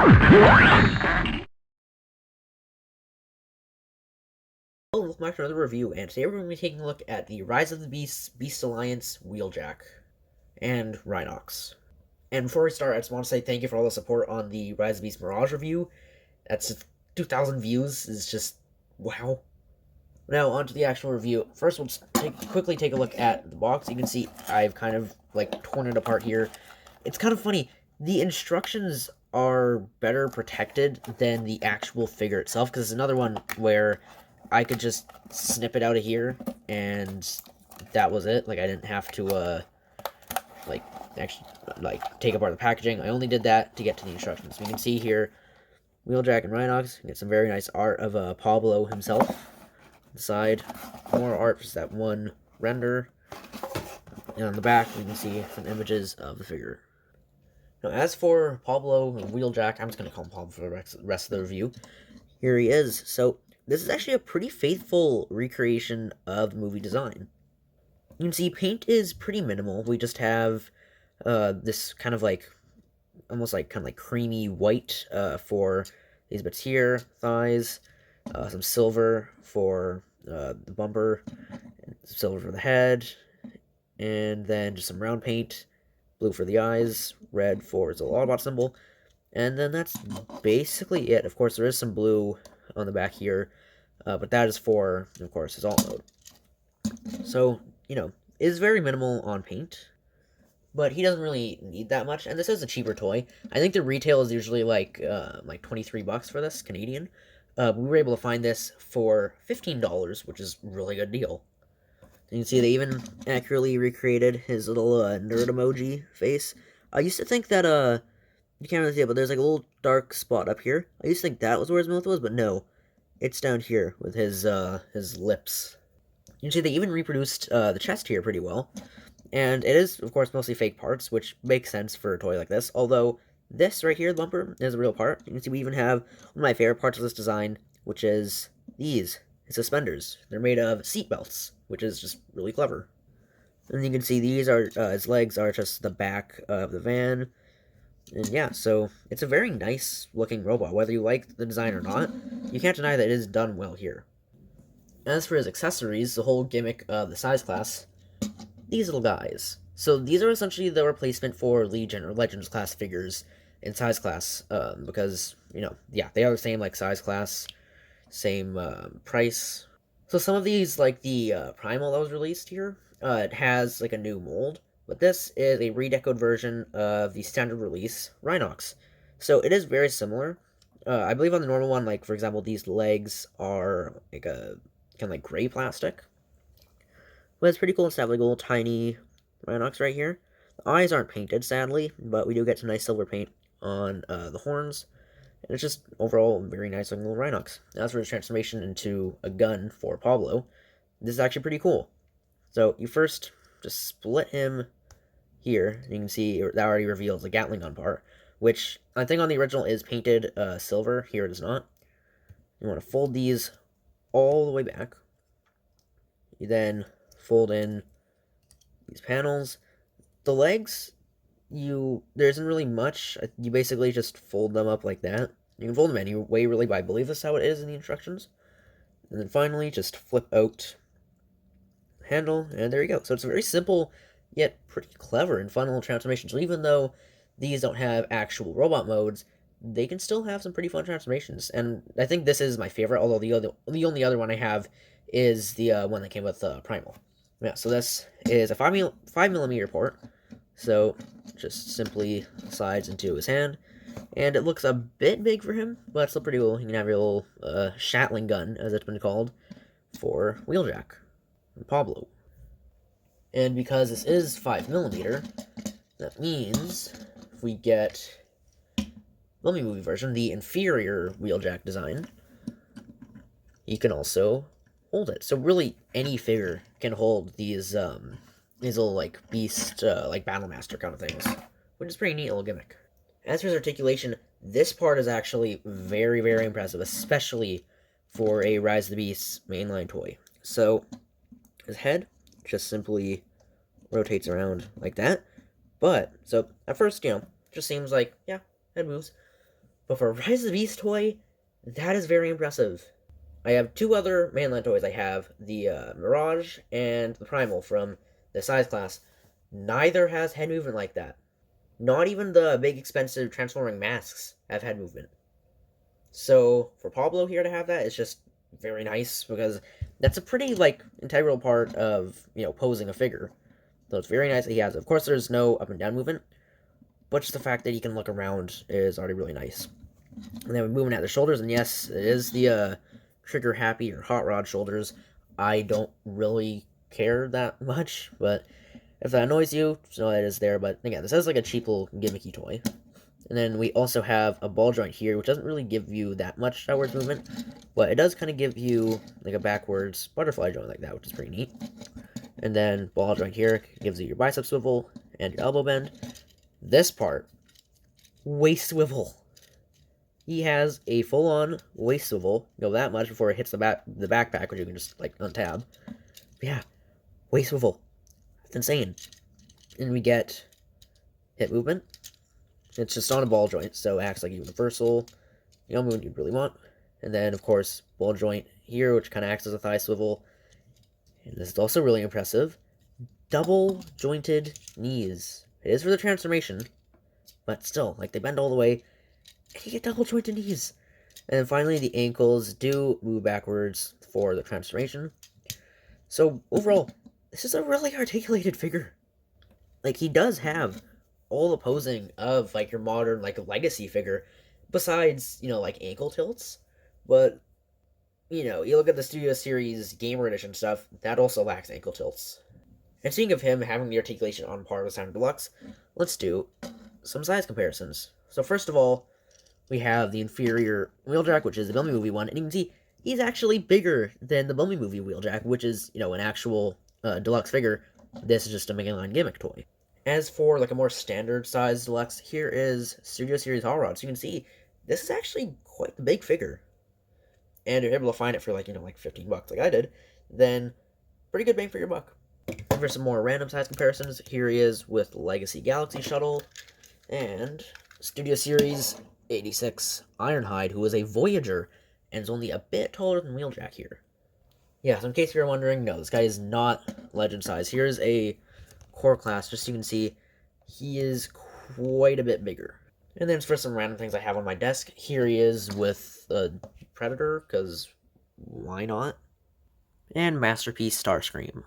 Hello, welcome back to another review, and today we're going to be taking a look at the Rise of the Beasts, Beast Alliance, Wheeljack, and Rhinox. And before we start, I just want to say thank you for all the support on the Rise of the Beast Mirage review. That's 2,000 views, is just wow. Now, on to the actual review. First, we'll just quickly take a look at the box. You can see I've kind of, torn it apart here. It's kind of funny. The instructions are better protected than the actual figure itself, because it's another one where I could just snip it out of here, and that was it. I didn't have to, actually, take apart the packaging. I only did that to get to the instructions. So you can see here, Wheeljack and Rhinox. Get some very nice art of, Pablo himself. On the side, more art, just that one render. And on the back, we can see some images of the figure. Now, as for Pablo and Wheeljack, I'm just going to call him Pablo for the rest of the review. Here he is. So, this is actually a pretty faithful recreation of the movie design. You can see paint is pretty minimal. We just have this kind of almost creamy white for these bits here, thighs, some silver for the bumper, silver for the head, and then just some round paint, blue for the eyes, red for the Autobot symbol, and then that's basically it. Of course, there is some blue on the back here, but that is for, of course, his alt mode. So, it is very minimal on paint, but he doesn't really need that much, and this is a cheaper toy. I think the retail is usually like $23 for this, Canadian. We were able to find this for $15, which is a really good deal. You can see they even accurately recreated his little nerd emoji face. I used to think that, you can't really see it, but there's a little dark spot up here. I used to think that was where his mouth was, but no. It's down here with his lips. You can see they even reproduced the chest here pretty well. And it is, of course, mostly fake parts, which makes sense for a toy like this. Although, this right here, the bumper, is a real part. You can see we even have one of my favorite parts of this design, which is these, his suspenders. They're made of seat belts, which is just really clever. And you can see these are, his legs are just the back of the van. And yeah, so it's a very nice looking robot. Whether you like the design or not, you can't deny that it is done well here. As for his accessories, the whole gimmick of the size class, these little guys. So these are essentially the replacement for Legion or Legends class figures in size class, because, yeah, they are the same, size class, same price. So some of these, like the Primal that was released here, it has, a new mold. But this is a redecoed version of the standard release Rhinox. So it is very similar. I believe on the normal one, for example, these legs are a kind of gray plastic. But it's pretty cool to have a little tiny Rhinox right here. The eyes aren't painted, sadly, but we do get some nice silver paint on the horns. And it's just overall a very nice looking little Rhinox. As for his transformation into a gun for Pablo, this is actually pretty cool. So you first just split him here. You can see that already reveals the Gatling gun part, which I think on the original is painted silver. Here it is not. You want to fold these all the way back. You then fold in these panels. The legs, there isn't really much. You basically just fold them up like that. You can fold them any way, really, but I believe this is how it is in the instructions. And then finally, just flip out the handle, and there you go. So it's a very simple, yet pretty clever and fun little transformation. So even though these don't have actual robot modes, they can still have some pretty fun transformations. And I think this is my favorite, although the only other one I have is the one that came with Primal. Yeah, so this is a 5mm port. So just simply slides into his hand. And it looks a bit big for him, but it's still pretty cool. You can have your little Shatling gun, as it's been called, for Wheeljack and Pablo. And because this is 5mm, that means if we get the movie version, the inferior Wheeljack design, he can also hold it. So really, any figure can hold these little, beast, Battle Master kind of things, which is a pretty neat little gimmick. As for his articulation, this part is actually very, very impressive, especially for a Rise of the Beasts mainline toy. So, his head just simply rotates around like that. But, so, at first, just seems like, yeah, head moves. But for a Rise of the Beast toy, that is very impressive. I have two other mainline toys. I have the Mirage and the Primal from the size class. Neither has head movement like that. Not even the big expensive transforming masks have head movement. So for Pablo here to have that, it's just very nice because that's a pretty integral part of posing a figure. So it's very nice that he has it. Of course, there's no up and down movement, but just the fact that he can look around is already really nice. And then we're moving at the shoulders, and yes, it is the trigger happy or hot rod shoulders. I don't really care that much, but if that annoys you, so it is there. But again, this is like a cheap little gimmicky toy. And then we also have a ball joint here, which doesn't really give you that much outwards movement, but it does kind of give you like a backwards butterfly joint like that, which is pretty neat. And then ball joint here gives you your bicep swivel and your elbow bend. This part, waist swivel. He has a full-on waist swivel. Go that much before it hits the backpack, which you can just untab. But yeah, waist swivel. That's insane. And we get hip movement. It's just on a ball joint, so it acts like universal. Movement you really want. And then, of course, ball joint here, which kind of acts as a thigh swivel. And this is also really impressive. Double jointed knees. It is for the transformation, but still, they bend all the way, and you get double jointed knees. And then finally, the ankles do move backwards for the transformation. So overall, this is a really articulated figure. He does have all the posing of your modern legacy figure, besides ankle tilts. But you look at the Studio Series Gamer Edition stuff, that also lacks ankle tilts. And speaking of him having the articulation on par with Sound Deluxe, let's do some size comparisons. So first of all, we have the inferior Wheeljack, which is the Bumblebee movie one, and you can see he's actually bigger than the Bumblebee movie Wheeljack, which is an actual deluxe figure. This is just a mainline gimmick toy. As for a more standard size deluxe, here is Studio Series Hot Rod. So you can see this is actually quite the big figure. And if you're able to find it for $15 like I did, then pretty good bang for your buck. And for some more random size comparisons, here he is with Legacy Galaxy Shuttle and Studio Series 86 Ironhide, who is a Voyager and is only a bit taller than Wheeljack here. Yeah, so in case you're wondering, no, this guy is not legend size. Here's a core class, just so you can see he is quite a bit bigger. And then for some random things I have on my desk, here he is with Predator, because why not? And Masterpiece Starscream.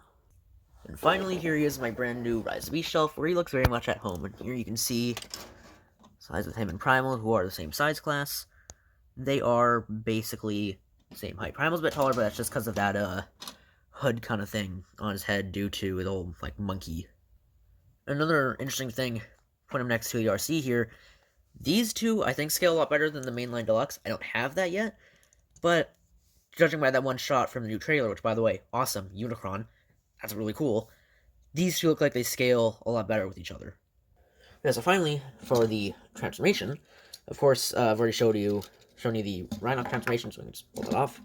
And finally, here he is, my brand new Rise of the Beast shelf, where he looks very much at home. And here you can see size with him and Primal, who are the same size class. They are basically the same height. Primal's a bit taller, but that's just because of that hood kind of thing on his head due to his old monkey. Another interesting thing, put him next to the RC here. These two, I think, scale a lot better than the mainline deluxe. I don't have that yet, but judging by that one shot from the new trailer, which, by the way, awesome, Unicron, that's really cool, these two look like they scale a lot better with each other. Yeah, so finally, for the transformation, of course, I've already shown you the Rhinox transformation, so we can just pull it off.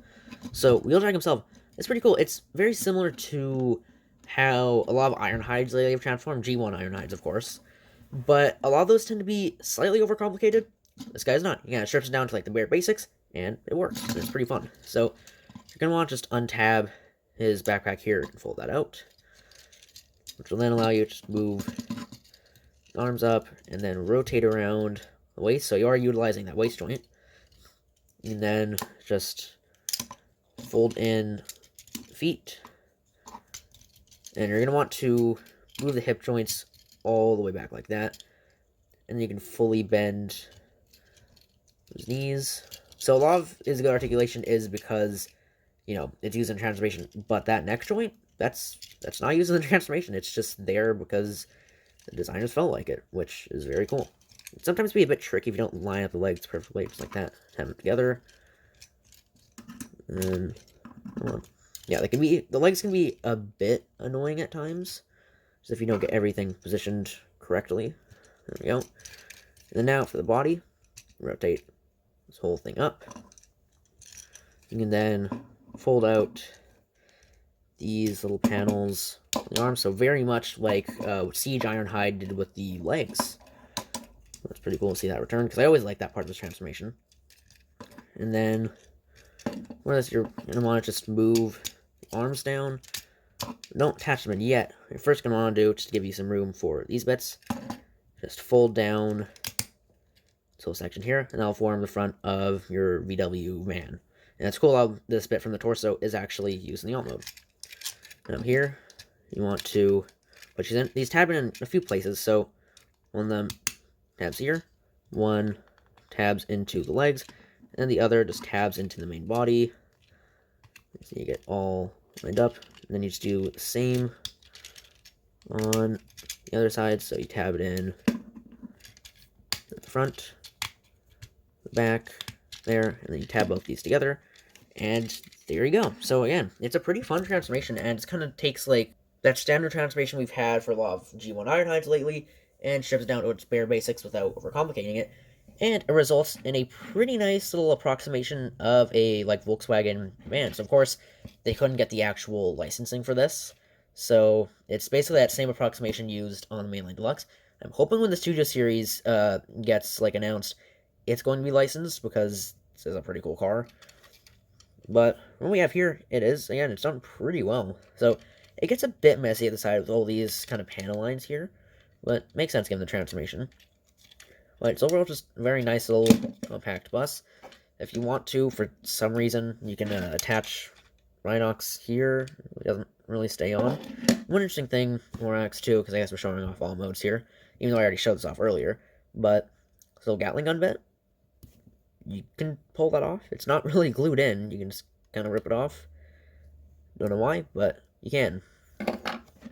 So, Wheeljack himself, it's pretty cool. It's very similar to how a lot of Ironhides lately have transformed, G1 Ironhides, of course. But a lot of those tend to be slightly overcomplicated. This guy's not. He kind of strips it down to the bare basics, and it works. It's pretty fun. So you're going to want to just untab his backpack here and fold that out, which will then allow you to just move the arms up and then rotate around the waist. So you are utilizing that waist joint. And then just fold in the feet. And you're going to want to move the hip joints all the way back like that. And you can fully bend those knees. So a lot of his good articulation is because, it's used in transformation. But that neck joint, that's not used in the transformation. It's just there because the designers felt like it, which is very cool. It sometimes be a bit tricky if you don't line up the legs perfectly, just like that. Have them together. And yeah, the legs can be a bit annoying at times, just if you don't get everything positioned correctly. There we go. And then now for the body, rotate this whole thing up. You can then fold out these little panels on the arms, so very much like what Siege Ironhide did with the legs. That's pretty cool to see that return, because I always like that part of this transformation. And then, whereas you're going to want to just move the arms down. Don't attach them in yet. You're first going to want to do, just to give you some room for these bits, just fold down this little section here, and that'll form the front of your VW van. And it's cool how this bit from the torso is actually used in the alt mode. And up here, you want to put these tab in a few places. So one of them tabs here, one tabs into the legs, and the other just tabs into the main body. So you get all lined up. And then you just do the same on the other side. So you tab it in at the front, the back, there, and then you tab both these together. And there you go. So again, it's a pretty fun transformation, and it kind of takes like that standard transformation we've had for a lot of G1 Ironhides lately, and strips it down to its bare basics without overcomplicating it. And it results in a pretty nice little approximation of a like Volkswagen van. So of course, they couldn't get the actual licensing for this, so it's basically that same approximation used on the Mainline Deluxe. I'm hoping when the Studio Series gets like announced, it's going to be licensed, because this is a pretty cool car. But what we have here, it's done pretty well. So it gets a bit messy at the side with all these kind of panel lines here, but makes sense given the transformation. But it's overall just a very nice little compact bus. If you want to, for some reason, you can attach Rhinox here. It doesn't really stay on. One interesting thing, Rhinox too, because I guess we're showing off all modes here, even though I already showed this off earlier, but this little Gatling gun bit, you can pull that off. It's not really glued in. You can just kind of rip it off. Don't know why, but you can.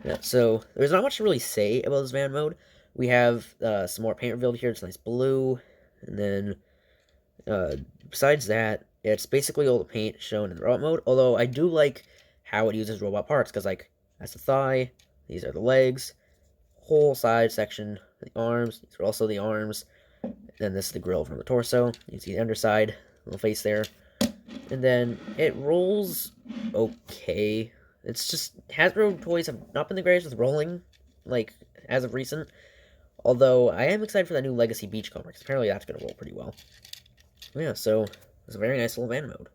Yeah, so there's not much to really say about this van mode. We have some more paint revealed here. It's nice blue. And then, besides that, it's basically all the paint shown in the robot mode. Although I do like how it uses robot parts, because, like, that's the thigh, these are the legs, whole side section, the arms, these are also the arms, and this is the grill from the torso. You can see the underside, little face there. And then it rolls okay. It's just, Hasbro toys have not been the greatest with rolling, like, as of recent. Although, I am excited for that new Legacy Beachcomber, because apparently that's going to roll pretty well. Yeah, so, it's a very nice little van mode.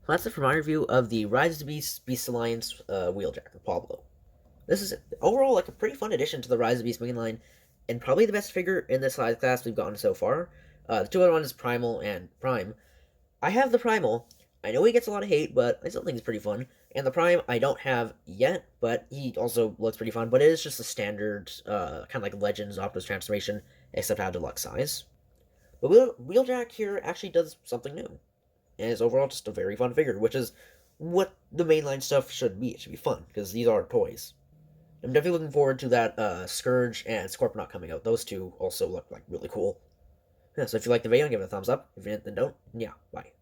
So that's it for my review of the Rise of the Beast Alliance Wheeljack with Pablo. This is, overall, like, a pretty fun addition to the Rise of the Beast main line, and probably the best figure in this size class we've gotten so far. The two other ones, Primal and Prime. I have the Primal. I know he gets a lot of hate, but I still think he's pretty fun. And the Prime, I don't have yet, but he also looks pretty fun. But it is just a standard, kind of like Legends Optimus transformation, except out of deluxe size. But Wheeljack here actually does something new. And is overall just a very fun figure, which is what the mainline stuff should be. It should be fun, because these are toys. I'm definitely looking forward to that Scourge and Scorponok coming out. Those two also look like really cool. Yeah, so if you like the video, give it a thumbs up. If you didn't, then don't. Yeah, bye.